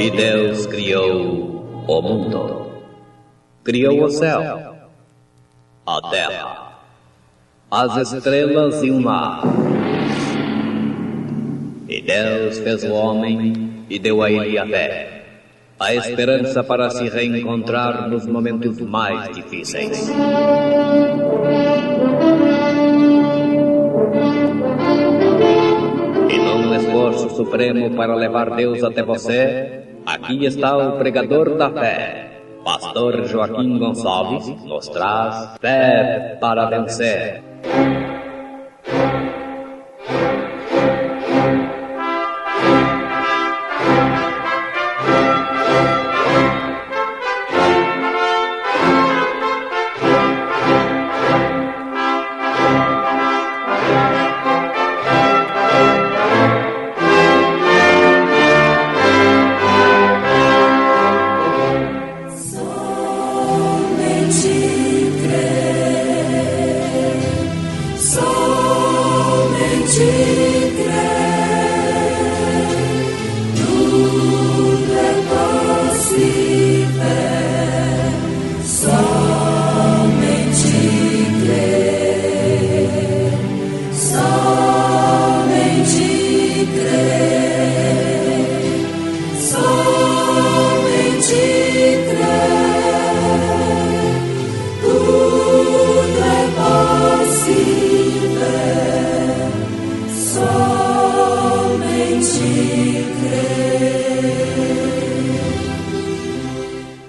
E Deus criou o mundo. Criou o céu, a terra, as estrelas e o mar. E Deus fez o homem e deu a ele a fé, a esperança para se reencontrar nos momentos mais difíceis. E num esforço supremo para levar Deus até você, aqui está o pregador da fé, Pastor Joaquim Gonçalves, nos traz fé para vencer.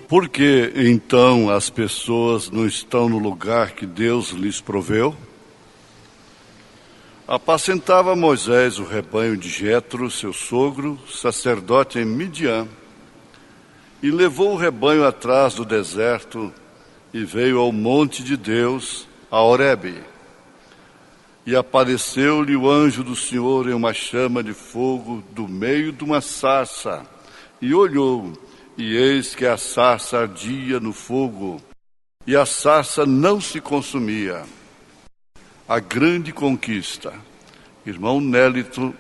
Por que, então, as pessoas não estão no lugar que Deus lhes proveu? Apacentava Moisés o rebanho de Jetro, seu sogro, sacerdote em Midian, e levou o rebanho atrás do deserto e veio ao monte de Deus, a Horebe. E apareceu-lhe o anjo do Senhor em uma chama de fogo do meio de uma sarça, e olhou, e eis que a sarça ardia no fogo, e a sarça não se consumia. A grande conquista. Irmão Nélito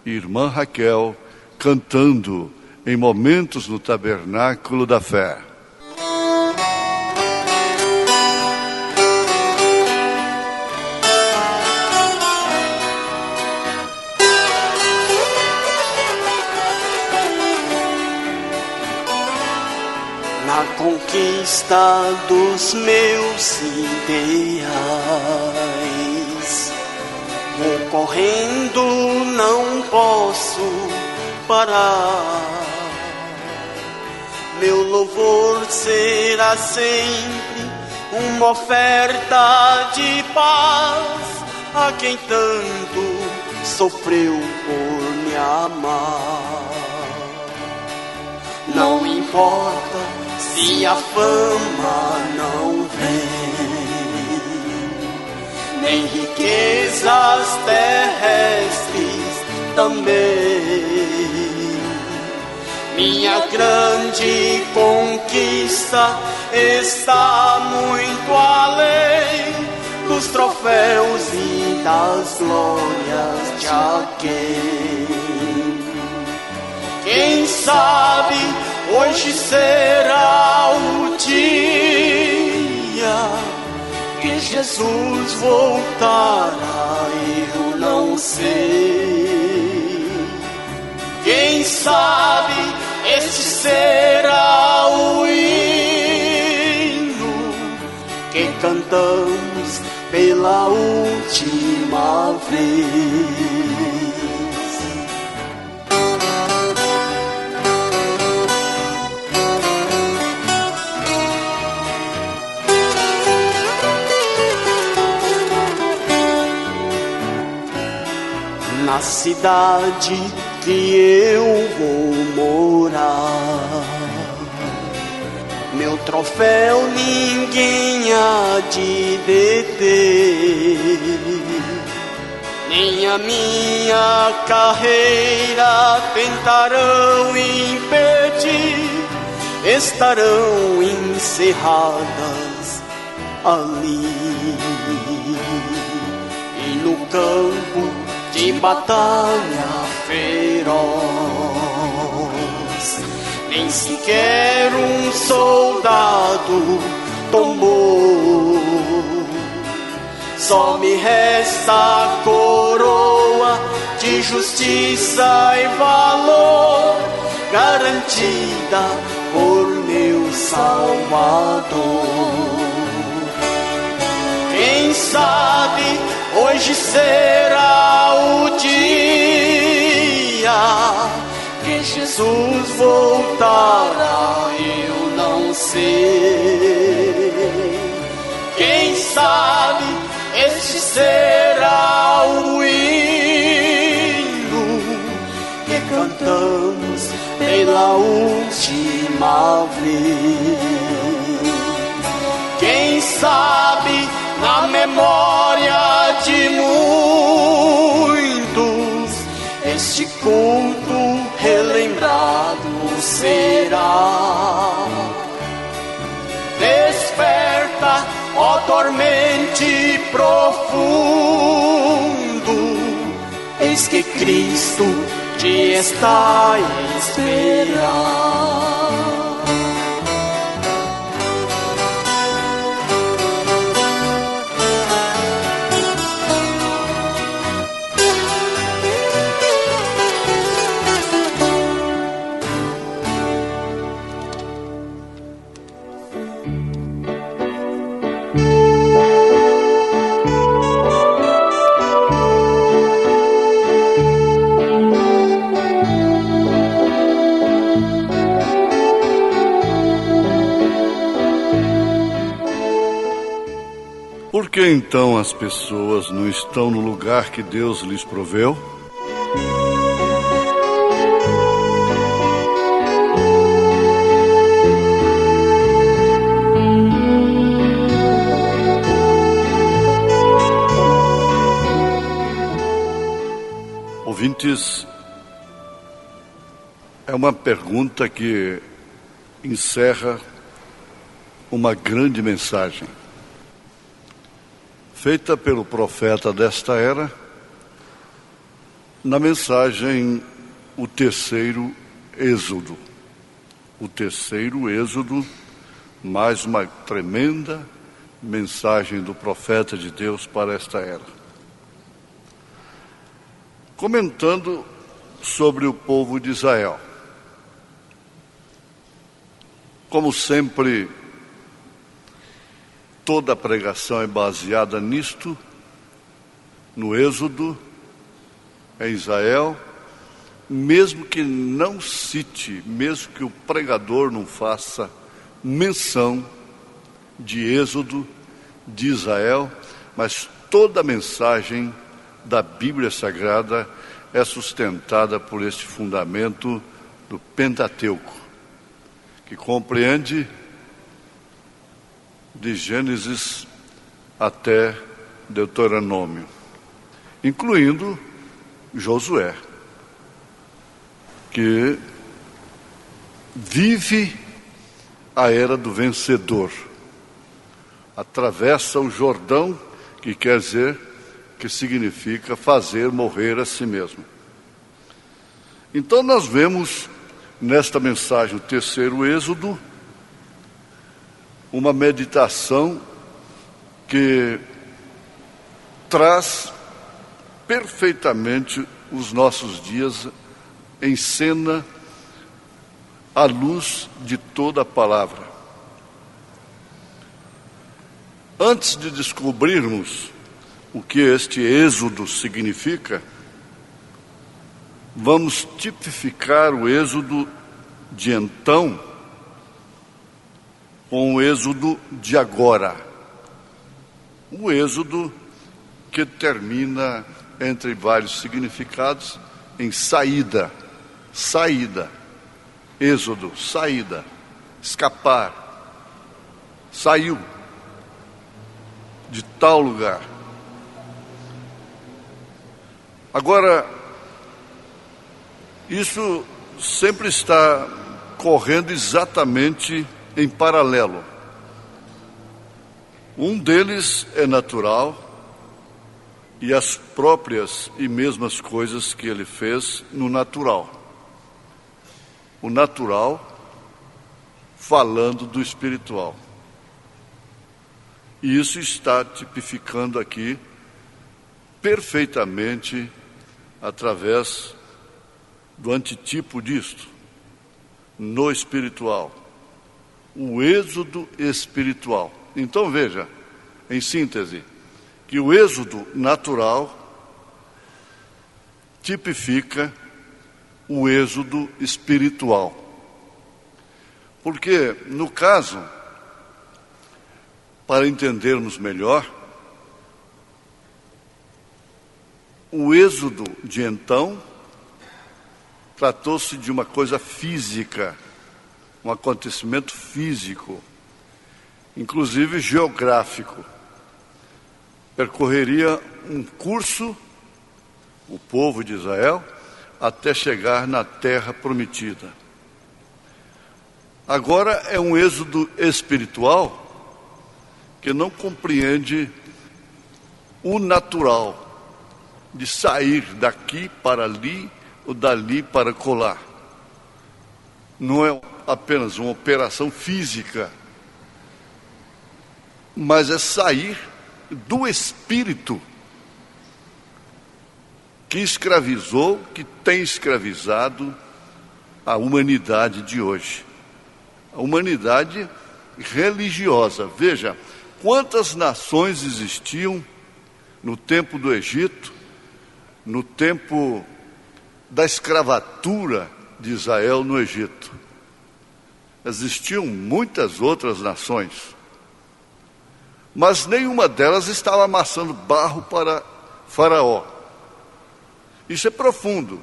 e irmã Raquel cantando em momentos no tabernáculo da fé. Na conquista dos meus ideais, vou correndo, não posso parar. Meu louvor será sempre uma oferta de paz a quem tanto sofreu por me amar. Não importa se a fama não vem, nem riquezas terrestres também. Minha grande conquista está muito além dos troféus e das glórias de alguém. Quem sabe hoje será o dia que Jesus voltará, eu não sei. Quem sabe este será o hino que cantamos pela última vez. Na cidade que eu vou morar, meu troféu ninguém há de deter, nem a minha carreira tentarão impedir, estarão encerradas ali. E no campo de batalha feroz, nem sequer um soldado tombou. Só me resta a coroa de justiça e valor, garantida por meu Salvador. Quem sabe hoje será o dia que Jesus voltará, eu não sei. Quem sabe este será o hino que cantamos pela última vez. Quem sabe na memória de muitos este culto relembrado será. Desperta, ó tormente profundo, eis que Cristo te está a esperar. Por que então as pessoas não estão no lugar que Deus lhes proveu? Ouvintes, é uma pergunta que encerra uma grande mensagem feita pelo profeta desta era, na mensagem O Terceiro Êxodo. O Terceiro Êxodo, mais uma tremenda mensagem do profeta de Deus para esta era. Comentando sobre o povo de Israel. Como sempre, toda a pregação é baseada nisto, no Êxodo, em Israel, mesmo que não cite, mesmo que o pregador não faça menção de Êxodo, de Israel, mas toda a mensagem da Bíblia Sagrada é sustentada por este fundamento do Pentateuco, que compreende de Gênesis até Deuteronômio, incluindo Josué, que vive a era do vencedor, atravessa o Jordão, que quer dizer, que significa fazer morrer a si mesmo. Então nós vemos nesta mensagem, o terceiro Êxodo, uma meditação que traz perfeitamente os nossos dias em cena à luz de toda a palavra. Antes de descobrirmos o que este êxodo significa, vamos tipificar o êxodo de então com o êxodo de agora. O êxodo que termina, entre vários significados, em saída. Saída. Êxodo, saída. Escapar. Saiu de tal lugar. Agora, isso sempre está correndo exatamente em paralelo. Um deles é natural, e as próprias e mesmas coisas que ele fez no natural. O natural falando do espiritual. E isso está tipificando aqui perfeitamente através do antitipo disto, no espiritual, o êxodo espiritual. Então veja, em síntese, que o êxodo natural tipifica o êxodo espiritual. Porque, no caso, para entendermos melhor, o êxodo de então tratou-se de uma coisa física, um acontecimento físico, inclusive geográfico. Percorreria um curso, o povo de Israel, até chegar na terra prometida. Agora é um êxodo espiritual que não compreende o natural de sair daqui para ali ou dali para colar. Não é apenas uma operação física, mas é sair do espírito que escravizou, que tem escravizado a humanidade de hoje. A humanidade religiosa. Veja, quantas nações existiam no tempo do Egito, no tempo da escravatura de Israel no Egito. Existiam muitas outras nações, mas nenhuma delas estava amassando barro para Faraó. Isso é profundo.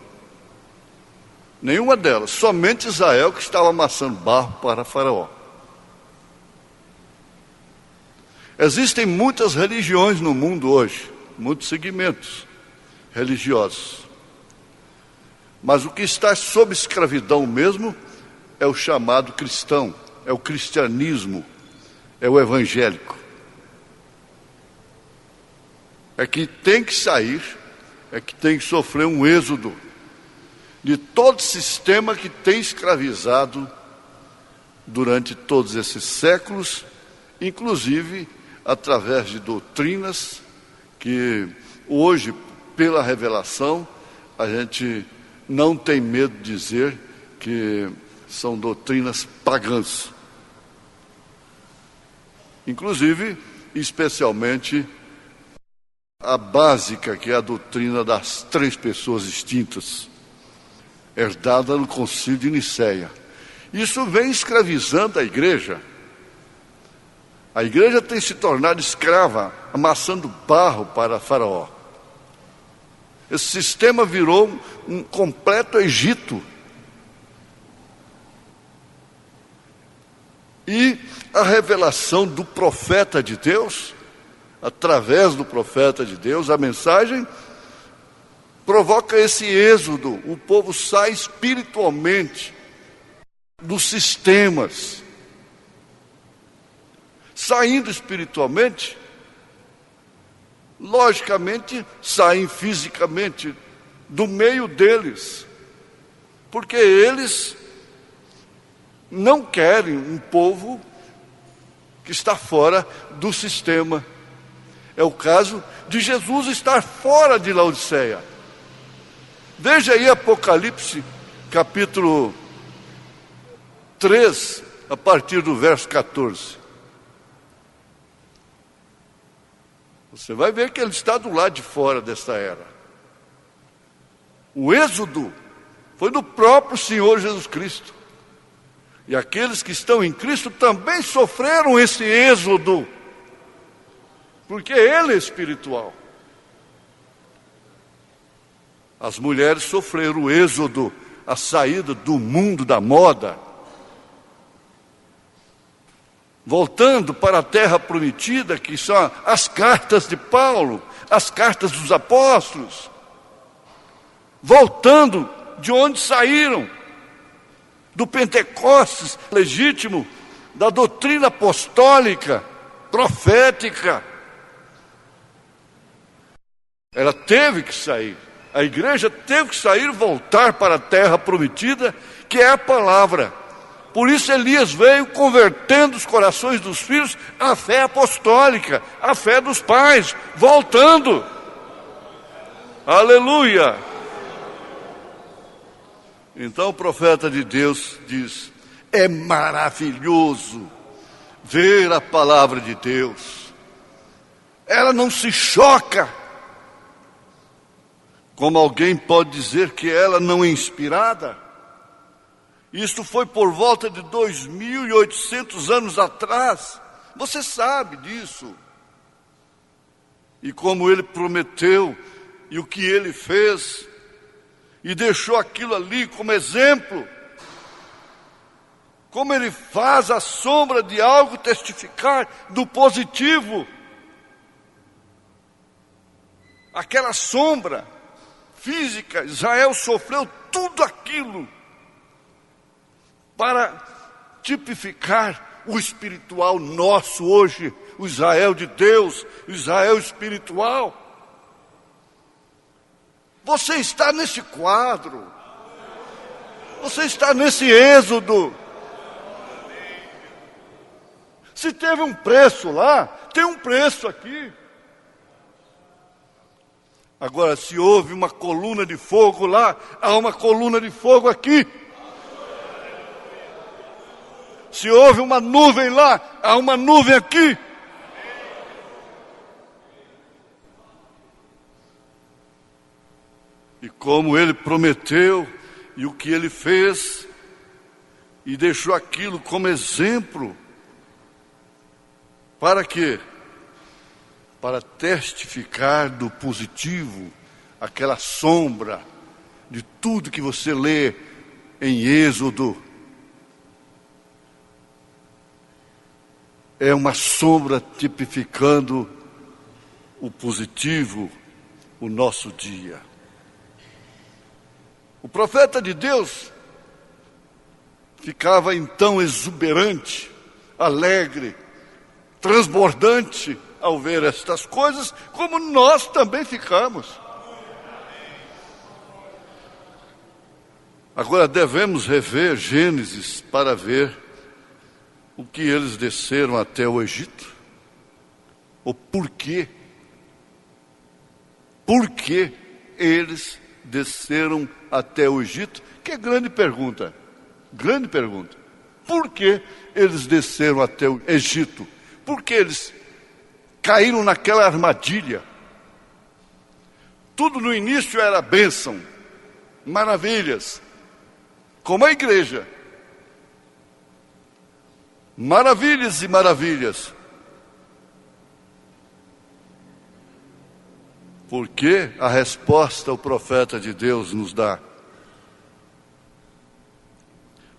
Nenhuma delas, somente Israel que estava amassando barro para Faraó. Existem muitas religiões no mundo hoje, muitos segmentos religiosos. Mas o que está sob escravidão mesmo é o chamado cristão, é o cristianismo, é o evangélico. É que tem que sair, é que tem que sofrer um êxodo de todo sistema que tem escravizado durante todos esses séculos, inclusive através de doutrinas que hoje, pela revelação, a gente não tem medo de dizer que são doutrinas pagãs. Inclusive, especialmente, a básica, que é a doutrina das três pessoas extintas, herdada no Concílio de Nicéia. Isso vem escravizando a igreja. A igreja tem se tornado escrava, amassando barro para Faraó. Esse sistema virou um completo Egito. E a revelação do profeta de Deus, através do profeta de Deus, a mensagem provoca esse êxodo. O povo sai espiritualmente dos sistemas. Saindo espiritualmente, logicamente, saem fisicamente do meio deles, porque eles não querem um povo que está fora do sistema. É o caso de Jesus estar fora de Laodiceia. Veja aí Apocalipse, capítulo 3, a partir do verso 14. Você vai ver que ele está do lado de fora desta era. O êxodo foi do próprio Senhor Jesus Cristo. E aqueles que estão em Cristo também sofreram esse êxodo, porque ele é espiritual. As mulheres sofreram o êxodo, a saída do mundo da moda, voltando para a terra prometida, que são as cartas de Paulo, as cartas dos apóstolos, voltando de onde saíram, do Pentecostes legítimo, da doutrina apostólica, profética. Ela teve que sair, a igreja teve que sair e voltar para a terra prometida, que é a palavra. Por isso Elias veio convertendo os corações dos filhos à fé apostólica, à fé dos pais, voltando. Aleluia! Então o profeta de Deus diz: é maravilhoso ver a palavra de Deus. Ela não se choca, como alguém pode dizer que ela não é inspirada. Isto foi por volta de 2.800 anos atrás. Você sabe disso. E como ele prometeu, e o que ele fez, e deixou aquilo ali como exemplo. Como ele faz a sombra de algo testificar do positivo. Aquela sombra física, Israel sofreu tudo aquilo para tipificar o espiritual nosso hoje, o Israel de Deus, o Israel espiritual. Você está nesse quadro, você está nesse êxodo. Se teve um preço lá, tem um preço aqui. Agora, se houve uma coluna de fogo lá, há uma coluna de fogo aqui. Se houve uma nuvem lá, há uma nuvem aqui. E como ele prometeu, e o que ele fez, e deixou aquilo como exemplo, para quê? Para testificar do positivo, aquela sombra de tudo que você lê em Êxodo. É uma sombra tipificando o positivo, o nosso dia. O profeta de Deus ficava então exuberante, alegre, transbordante ao ver estas coisas, como nós também ficamos. Agora devemos rever Gênesis para ver o que eles desceram até o Egito, o porquê. Por que eles desceram até o Egito? Que é grande pergunta. Grande pergunta. Por que eles desceram até o Egito? Por que eles caíram naquela armadilha? Tudo no início era bênção, maravilhas, como a igreja. Maravilhas e maravilhas. Porque a resposta o profeta de Deus nos dá.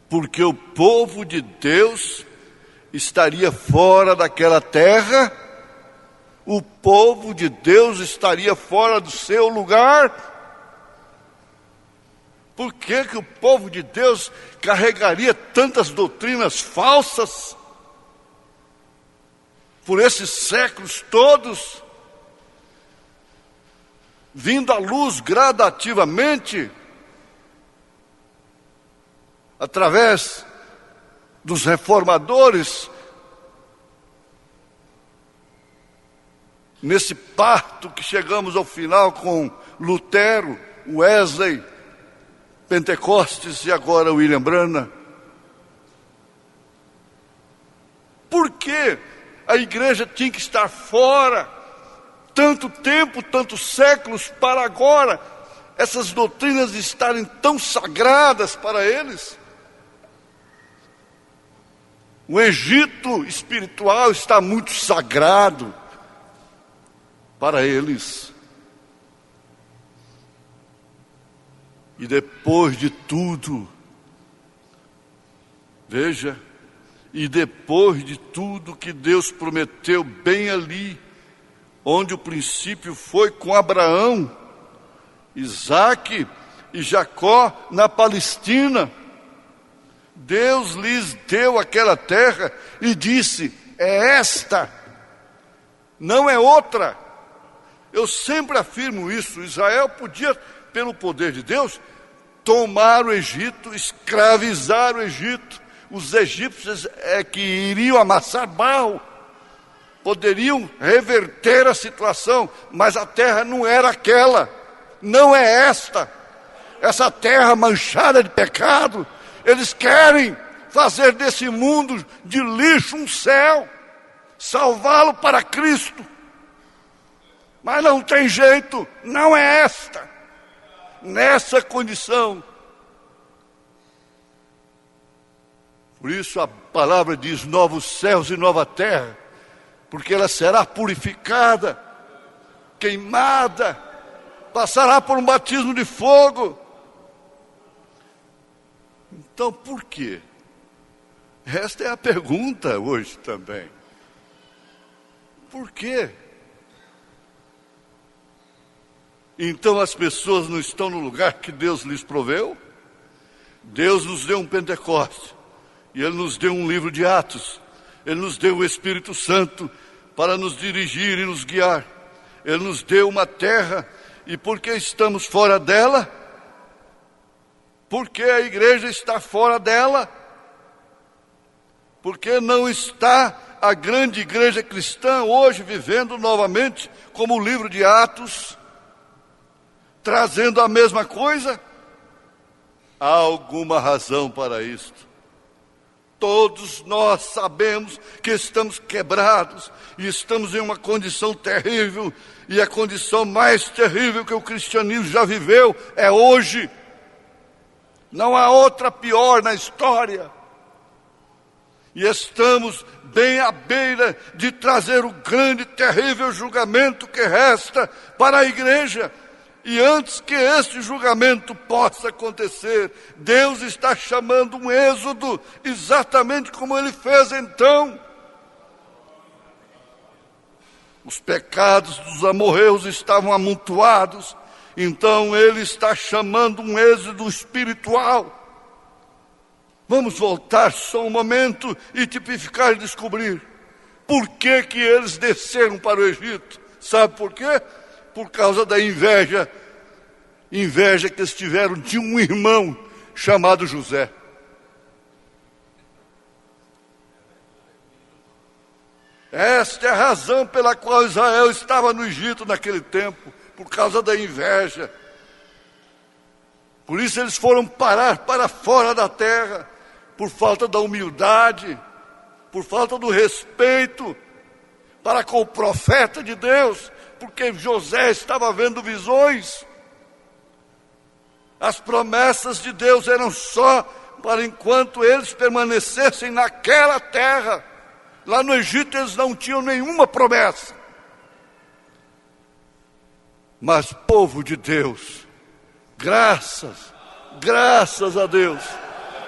Porque o povo de Deus estaria fora daquela terra, o povo de Deus estaria fora do seu lugar. Por que que o povo de Deus carregaria tantas doutrinas falsas por esses séculos todos, vindo à luz gradativamente, através dos reformadores, nesse parto que chegamos ao final com Lutero, Wesley, Pentecostes e agora William Branham? Por que a igreja tinha que estar fora tanto tempo, tantos séculos, para agora essas doutrinas estarem tão sagradas para eles? O Egito espiritual está muito sagrado para eles. E depois de tudo, veja, e depois de tudo que Deus prometeu bem ali, onde o princípio foi com Abraão, Isaque e Jacó na Palestina, Deus lhes deu aquela terra e disse: é esta, não é outra. Eu sempre afirmo isso. Israel podia, pelo poder de Deus, tomar o Egito, escravizar o Egito, os egípcios que iriam amassar barro, poderiam reverter a situação, mas a terra não era aquela, não é essa terra manchada de pecado. Eles querem fazer desse mundo de lixo um céu, salvá-lo para Cristo, mas não tem jeito, não é nessa condição. Por isso a palavra diz novos céus e nova terra, porque ela será purificada, queimada, passará por um batismo de fogo. Então por quê? Esta é a pergunta hoje também. Por quê? Então as pessoas não estão no lugar que Deus lhes proveu? Deus nos deu um Pentecostes, e Ele nos deu um livro de Atos, Ele nos deu o Espírito Santo para nos dirigir e nos guiar. Ele nos deu uma terra, e porque estamos fora dela? Porque a igreja está fora dela? Porque não está a grande igreja cristã hoje vivendo novamente como o livro de Atos, trazendo a mesma coisa? Há alguma razão para isto. Todos nós sabemos que estamos quebrados e estamos em uma condição terrível, e a condição mais terrível que o cristianismo já viveu é hoje. Não há outra pior na história. E estamos bem à beira de trazer o grande, terrível julgamento que resta para a igreja. E antes que este julgamento possa acontecer, Deus está chamando um êxodo, exatamente como Ele fez então. Os pecados dos amorreus estavam amontoados, então Ele está chamando um êxodo espiritual. Vamos voltar só um momento e tipificar e descobrir por que eles desceram para o Egito. Sabe por quê? Por causa da inveja que eles tiveram de um irmão chamado José. Esta é a razão pela qual Israel estava no Egito naquele tempo, por causa da inveja. Por isso eles foram parar para fora da terra, por falta da humildade, por falta do respeito para com o profeta de Deus, porque José estava vendo visões. As promessas de Deus eram só para enquanto eles permanecessem naquela terra. Lá no Egito eles não tinham nenhuma promessa. Mas povo de Deus, graças a Deus,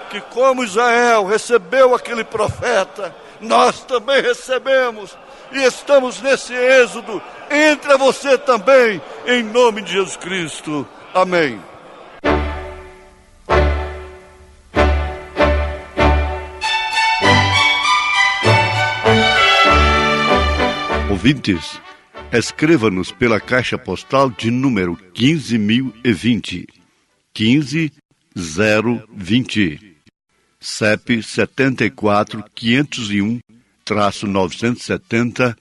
que como Israel recebeu aquele profeta, nós também recebemos, e estamos nesse êxodo. Entra você também, em nome de Jesus Cristo. Amém. Ouvintes, escreva-nos pela caixa postal de número 15.020, 15020, CEP 74.501-970,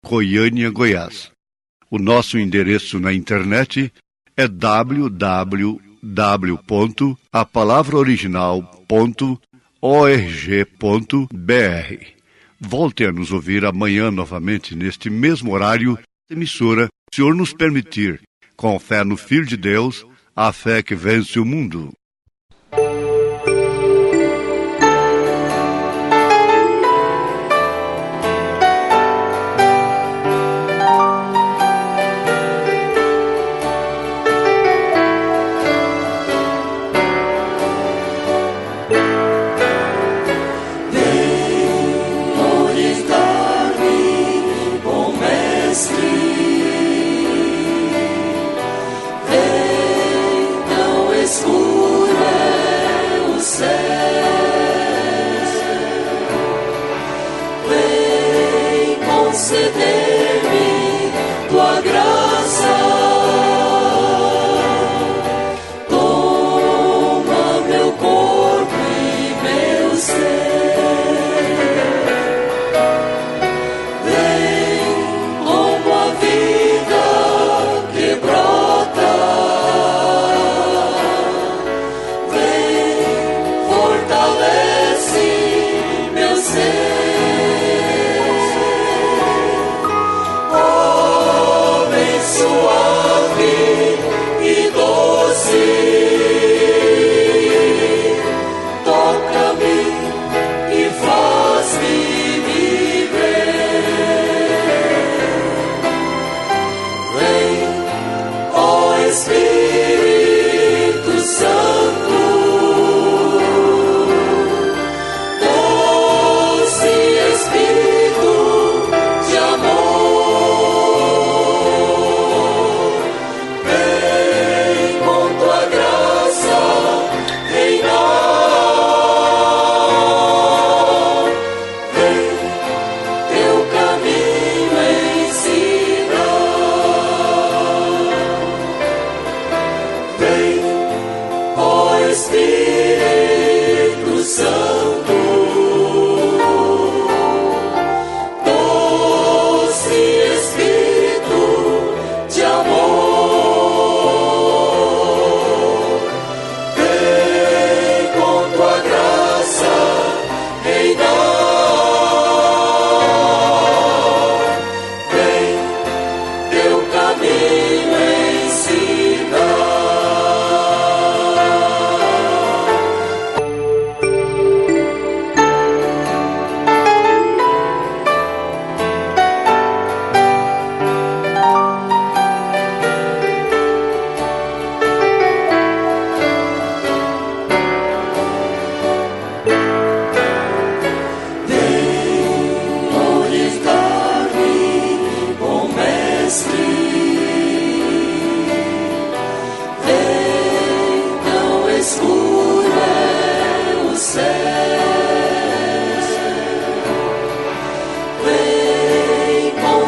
Goiânia, Goiás. O nosso endereço na internet é www.apalavraoriginal.org.br. Volte a nos ouvir amanhã novamente neste mesmo horário, emissora, se o Senhor nos permitir, com fé no Filho de Deus, a fé que vence o mundo. Conceder-me tua graça, toma meu corpo e meu ser.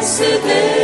conceder.